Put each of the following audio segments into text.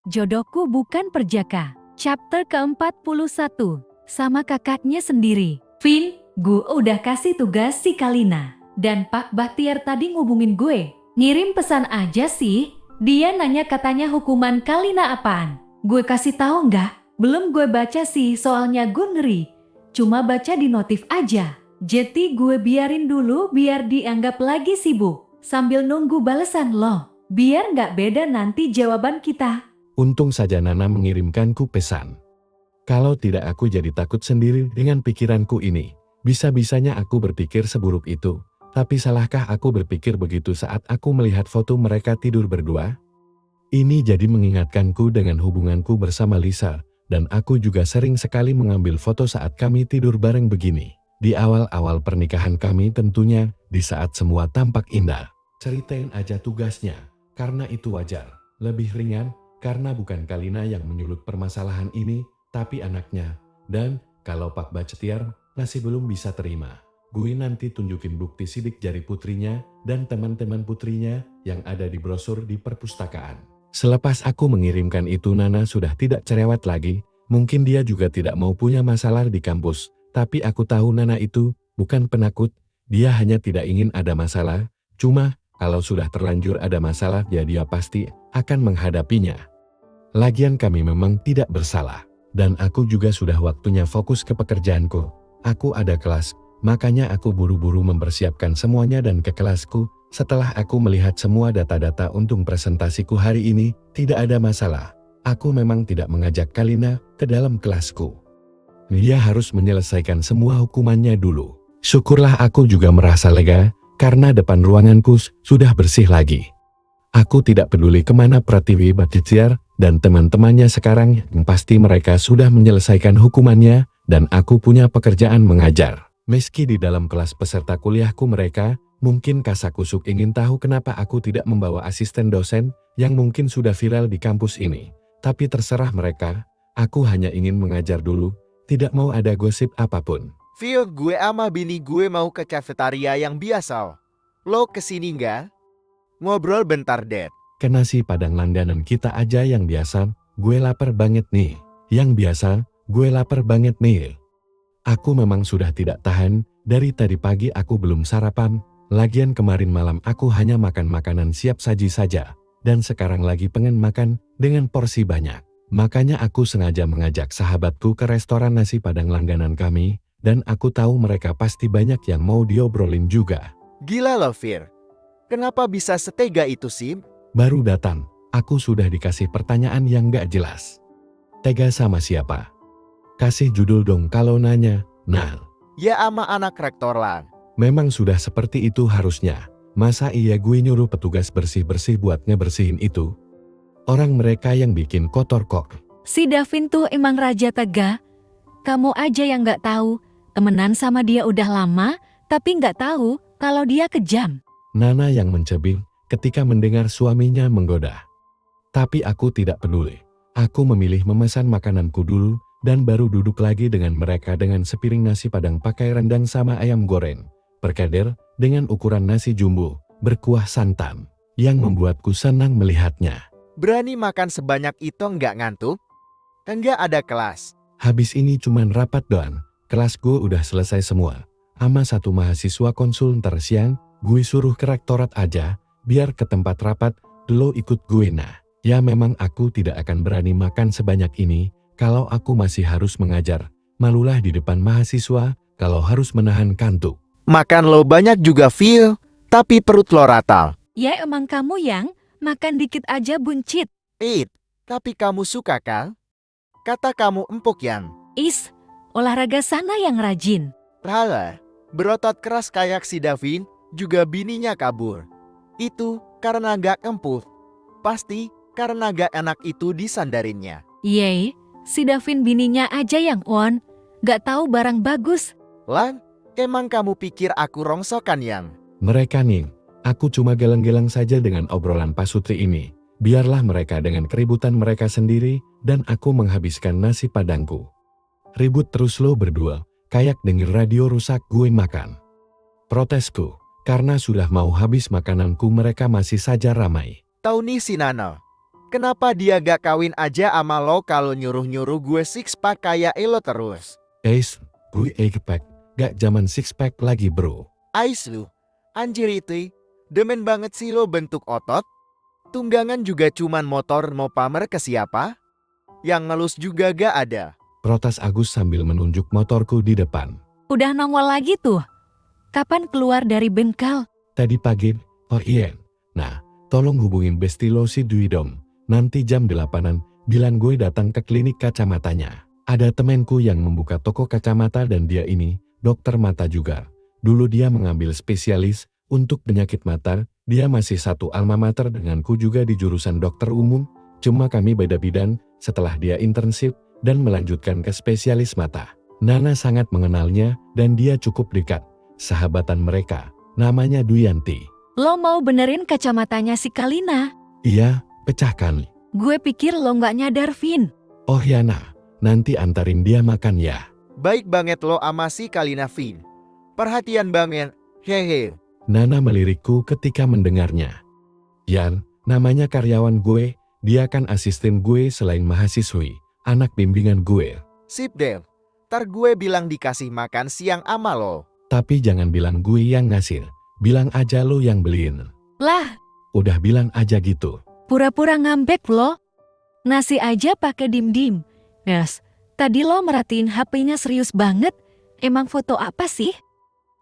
Jodohku bukan perjaka. Chapter ke-41. Sama kakaknya sendiri. Vin, gue udah kasih tugas si Kalina. Dan Pak Bahtiar tadi ngubungin gue. Ngirim pesan aja sih. Dia nanya katanya hukuman Kalina apaan. Gue kasih tahu nggak? Belum gue baca sih soalnya gue ngeri. Cuma baca di notif aja. Jadi gue biarin dulu biar dianggap lagi sibuk. Sambil nunggu balesan lo. Biar nggak beda nanti jawaban kita. Untung saja Nana mengirimkanku pesan. Kalau tidak aku jadi takut sendiri dengan pikiranku ini. Bisa-bisanya aku berpikir seburuk itu. Tapi salahkah aku berpikir begitu saat aku melihat foto mereka tidur berdua? Ini jadi mengingatkanku dengan hubunganku bersama Lisa. Dan aku juga sering sekali mengambil foto saat kami tidur bareng begini. Di awal-awal pernikahan kami tentunya, di saat semua tampak indah. Ceritain aja tugasnya, karena itu wajar. Lebih ringan, karena bukan Kalina yang menyulut permasalahan ini, tapi anaknya. Dan, kalau Pak Bahtiar masih belum bisa terima, gue nanti tunjukin bukti sidik jari putrinya dan teman-teman putrinya yang ada di brosur di perpustakaan. Selepas aku mengirimkan itu Nana sudah tidak cerewet lagi, mungkin dia juga tidak mau punya masalah di kampus, tapi aku tahu Nana itu bukan penakut, dia hanya tidak ingin ada masalah, cuma kalau sudah terlanjur ada masalah ya dia pasti akan menghadapinya. Lagian kami memang tidak bersalah, dan aku juga sudah waktunya fokus ke pekerjaanku. Aku ada kelas, makanya aku buru-buru mempersiapkan semuanya dan ke kelasku. Setelah aku melihat semua data-data untuk presentasiku hari ini, tidak ada masalah. Aku memang tidak mengajak Kalina ke dalam kelasku. Dia harus menyelesaikan semua hukumannya dulu. Syukurlah aku juga merasa lega, karena depan ruanganku sudah bersih lagi. Aku tidak peduli kemana Pratiwi Bahtiar dan teman-temannya sekarang, yang pasti mereka sudah menyelesaikan hukumannya, dan aku punya pekerjaan mengajar. Meski di dalam kelas peserta kuliahku mereka, mungkin kasakusuk ingin tahu kenapa aku tidak membawa asisten dosen, yang mungkin sudah viral di kampus ini. Tapi terserah mereka, aku hanya ingin mengajar dulu, tidak mau ada gosip apapun. Phil, gue sama bini gue mau ke cafetaria yang biasa. Lo kesini nggak? Ngobrol bentar, Dad. Ke nasi padang langganan kita aja yang biasa, gue lapar banget nih. Yang biasa, gue lapar banget nih. Aku memang sudah tidak tahan, dari tadi pagi aku belum sarapan, lagian kemarin malam aku hanya makan makanan siap saji saja, dan sekarang lagi pengen makan dengan porsi banyak. Makanya aku sengaja mengajak sahabatku ke restoran nasi padang langganan kami, dan aku tahu mereka pasti banyak yang mau diobrolin juga. Gila lo, Phil. Kenapa bisa setega itu sih? Baru datang, aku sudah dikasih pertanyaan yang gak jelas. Tega sama siapa? Kasih judul dong kalau nanya, Nal. Ya ama anak rektor lah. Memang sudah seperti itu harusnya. Masa iya gue nyuruh petugas bersih-bersih buat ngebersihin itu? Orang mereka yang bikin kotor kok. Si Davin tuh emang raja tega. Kamu aja yang nggak tahu. Temenan sama dia udah lama, tapi nggak tahu kalau dia kejam. Nana yang mencibir ketika mendengar suaminya menggoda. Tapi aku tidak peduli. Aku memilih memesan makananku dulu, dan baru duduk lagi dengan mereka dengan sepiring nasi padang pakai rendang sama ayam goreng. Perkedel dengan ukuran nasi jumbo, berkuah santan, yang membuatku senang melihatnya. Berani makan sebanyak itu nggak ngantuk? Enggak ada kelas. Habis ini cuman rapat doang. Kelas gue udah selesai semua. Ama satu mahasiswa konsul ntar siang, gue suruh ke rektorat aja, biar ke tempat rapat, lo ikut gue nah. Ya memang aku tidak akan berani makan sebanyak ini, kalau aku masih harus mengajar. Malulah di depan mahasiswa, kalau harus menahan kantuk. Makan lo banyak juga, Phil. Tapi perut lo ratal. Ya emang kamu yang makan dikit aja buncit. Tapi kamu suka kan? Kata kamu empuk yang. Is, olahraga sana yang rajin. Rala, berotot keras kayak si Davin, juga bininya kabur. Itu karena gak empuk. Pasti karena gak enak itu disandarinnya. Yeay, si Davin bininya aja yang on. Gak tahu barang bagus. Lan, emang kamu pikir aku rongsokan yang? Mereka nih, aku cuma geleng-geleng saja dengan obrolan Pak Sutri ini. Biarlah mereka dengan keributan mereka sendiri, dan aku menghabiskan nasi padangku. Ribut terus lo berdua, kayak denger radio rusak gue makan. Protesku, karena sudah mau habis makananku mereka masih saja ramai. Tahu nih si Nana, Kenapa dia gak kawin aja sama lo kalau nyuruh-nyuruh gue six pack kayak elo terus? Gue pack, gak zaman six pack lagi bro. Ais lu, anjir itu, demen banget sih lo bentuk otot. Tunggangan juga cuman motor mau pamer ke siapa? Yang ngelus juga gak ada. Protes Agus sambil menunjuk motorku di depan. Udah nongol lagi tuh. Kapan keluar dari bengkel? Tadi pagi, oh iya. Nah, tolong hubungin Bestilo si Dwi dong. Nanti jam 8-an, bilang gue datang ke klinik kacamatanya. Ada temenku yang membuka toko kacamata dan dia ini, dokter mata juga. Dulu dia mengambil spesialis untuk penyakit mata, dia masih satu alma mater denganku juga di jurusan dokter umum, cuma kami beda bidang setelah dia internship dan melanjutkan ke spesialis mata. Nana sangat mengenalnya dan dia cukup dekat. Sahabatan mereka, namanya Duyanti. Lo mau benerin kacamatanya si Kalina? Iya, pecahkan. Gue pikir lo nggak nyadar, Vin. Oh Yana, nanti antarin dia makan ya. Baik banget lo ama si Kalina Vin. Perhatian banget, hehe. Nana melirikku ketika mendengarnya. Yan, namanya karyawan gue, dia kan asisten gue selain mahasiswi, anak bimbingan gue. Sip Dev, ntar gue bilang dikasih makan siang ama lo. Tapi jangan bilang gue yang ngasih, bilang aja lo yang beliin. Lah, Udah bilang aja gitu. pura-pura ngambek lo. Nasi aja pakai dim-dim. Yes, tadi lo merhatiin HP-nya serius banget. Emang foto apa sih?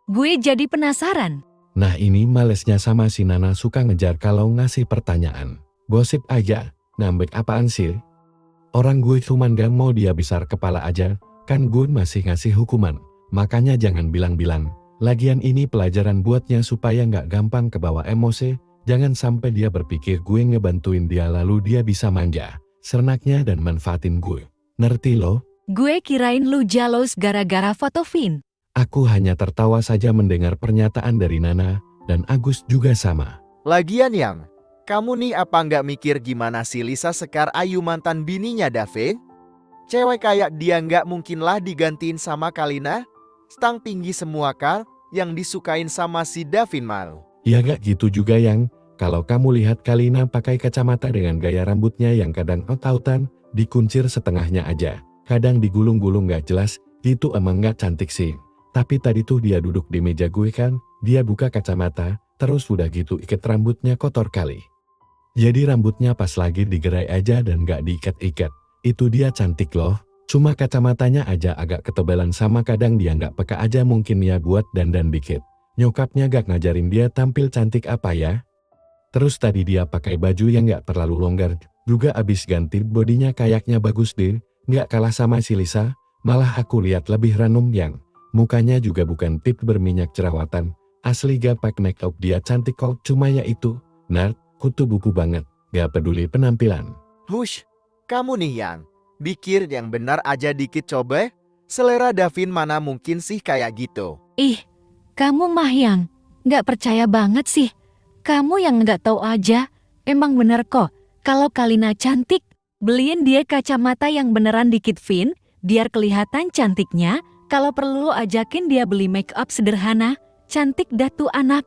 Gue jadi penasaran. Nah ini malesnya sama si Nana suka ngejar kalau ngasih pertanyaan. Gosip aja, ngambek apaan sih? Orang gue cuman gak mau dia besar kepala aja, kan gue masih ngasih hukuman. Makanya jangan bilang-bilang. Lagian ini pelajaran buatnya supaya gak gampang kebawa emosi. Jangan sampai dia berpikir gue ngebantuin dia lalu dia bisa manja, sernaknya dan manfaatin gue. Ngerti lo? Gue kirain lu jalos gara-gara foto Vin. Aku hanya tertawa saja mendengar pernyataan dari Nana, dan Agus juga sama. Lagian yang, kamu nih apa nggak mikir gimana si Lisa Sekar Ayu mantan bininya David? Cewek kayak dia nggak mungkinlah digantiin sama Kalina. Stang tinggi semua kal, yang disukain sama si Davin Mal. Ya gak gitu juga yang, kalau kamu lihat Kalina pakai kacamata dengan gaya rambutnya yang kadang out-outan, dikuncir setengahnya aja, kadang digulung-gulung gak jelas, itu emang gak cantik sih. Tapi tadi tuh dia duduk di meja gue kan, dia buka kacamata, terus udah gitu ikat rambutnya kotor kali. Jadi rambutnya pas lagi digerai aja dan gak diikat-ikat, itu dia cantik loh. Cuma kacamatanya aja agak ketebalan sama kadang dia gak peka aja mungkin ya buat dandan dikit. Nyokapnya gak ngajarin dia tampil cantik apa ya. Terus tadi dia pakai baju yang gak terlalu longgar, juga abis ganti bodinya kayaknya bagus deh, gak kalah sama si Lisa, malah aku lihat lebih ranum yang. Mukanya juga bukan tip berminyak jerawatan, asli gak pakai make up dia cantik kok cuma ya itu, nerd, kutu buku banget, gak peduli penampilan. Hush, kamu nih yang, pikir yang benar aja dikit coba, selera Davin mana mungkin sih kayak gitu. Ih, kamu mah yang gak percaya banget sih. Kamu yang gak tahu aja. Emang bener kok, kalau Kalina cantik, beliin dia kacamata yang beneran dikit Vin, biar kelihatan cantiknya. Kalau perlu ajakin dia beli make up sederhana, cantik dah tuh anak.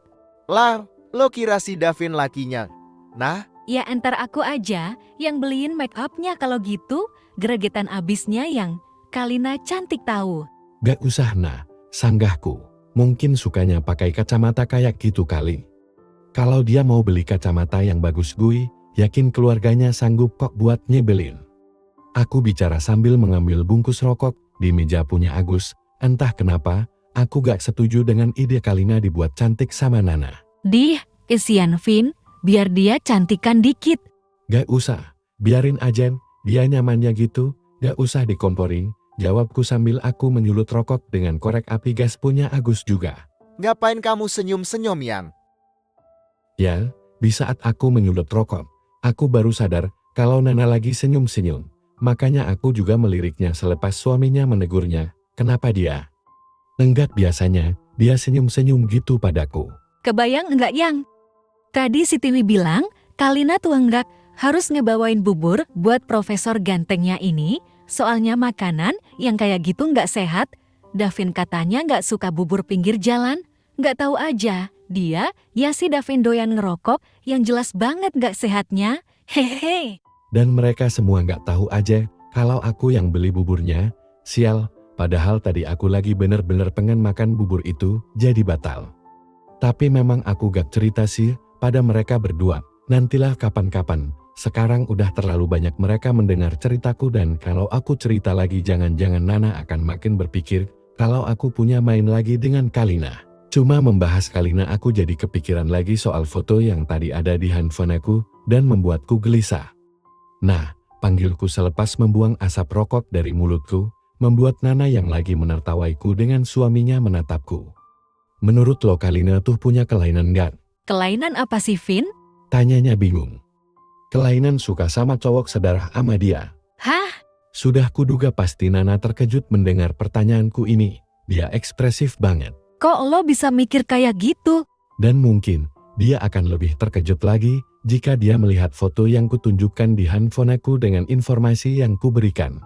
Lah, lo kira si Davin lakinya? Nah, Ya entar aku aja yang beliin make upnya kalau gitu, gregetan abisnya yang Kalina cantik tahu. Gak usah nah, sanggahku. Mungkin sukanya pakai kacamata kayak gitu kali. Kalau dia mau beli kacamata yang bagus gue, yakin keluarganya sanggup kok buat nyebelin. Aku bicara sambil mengambil bungkus rokok di meja punya Agus. Entah kenapa, aku gak setuju dengan ide Kalina dibuat cantik sama Nana. Dih, kesian Vin, biar dia cantikan dikit. Gak usah, biarin aja, dia nyamannya gitu, gak usah dikomporin. Jawabku sambil aku menyulut rokok dengan korek api gas punya Agus juga. ngapain kamu senyum-senyum yang? Ya, di saat aku menyulut rokok, aku baru sadar kalau Nana lagi senyum-senyum. Makanya aku juga meliriknya selepas suaminya menegurnya. Kenapa dia? Enggak biasanya, dia senyum-senyum gitu padaku. Kebayang enggak yang? Tadi si Tiwi bilang, Kalina tuh enggak harus ngebawain bubur buat profesor gantengnya ini, soalnya makanan yang kayak gitu enggak sehat. Davin katanya enggak suka bubur pinggir jalan, enggak tahu aja. Dia, ya si Davin doyan ngerokok yang jelas banget enggak sehatnya. Hehehe. Dan mereka semua nggak tahu aja kalau aku yang beli buburnya. Sial, padahal tadi aku lagi bener-bener pengen makan bubur itu, jadi batal. Tapi memang aku gak cerita sih pada mereka berdua. Nantilah kapan-kapan. Sekarang udah terlalu banyak mereka mendengar ceritaku dan kalau aku cerita lagi jangan-jangan Nana akan makin berpikir kalau aku punya main lagi dengan Kalina. Cuma membahas Kalina aku jadi kepikiran lagi soal foto yang tadi ada di handphone aku dan membuatku gelisah. Nah, panggilku selepas membuang asap rokok dari mulutku, membuat Nana yang lagi menertawaiku dengan suaminya menatapku. Menurut lo Kalina tuh punya kelainan gak? Kelainan apa sih, Vin? Tanyanya bingung. Kelainan suka sama cowok sedarah sama dia. Hah? Sudah kuduga pasti Nana terkejut mendengar pertanyaanku ini. Dia ekspresif banget. Kok lo bisa mikir kayak gitu? Dan mungkin dia akan lebih terkejut lagi jika dia melihat foto yang kutunjukkan di handphone aku dengan informasi yang kuberikan.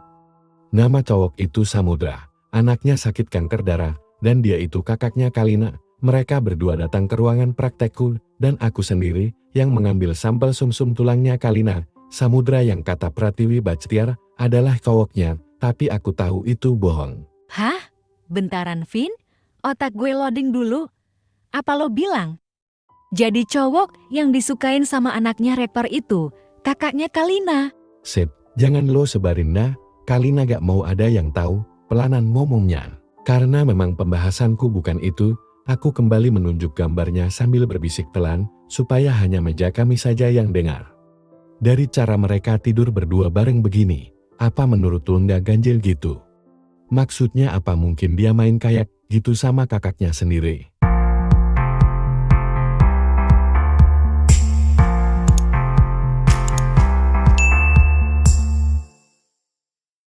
Nama cowok itu Samudra. Anaknya sakit kanker darah dan dia itu kakaknya Kalina. Mereka berdua datang ke ruangan praktekku dan aku sendiri yang mengambil sampel sumsum tulangnya Kalina. Samudra yang kata Pratiwi Bachtiar adalah cowoknya, tapi aku tahu itu bohong. Hah? Bentaran, Vin? Otak gue loading dulu. Apa lo bilang? Jadi cowok yang disukain sama anaknya rektor itu, kakaknya Kalina. Sip, jangan lo sebarin dah. Kalina gak mau ada yang tahu, pelanan ngomongnya. Karena memang pembahasanku bukan itu, aku kembali menunjuk gambarnya sambil berbisik pelan, supaya hanya meja kami saja yang dengar. Dari cara mereka tidur berdua bareng begini, apa menurut lo nggak ganjil gitu? Maksudnya apa mungkin dia main kayak gitu sama kakaknya sendiri?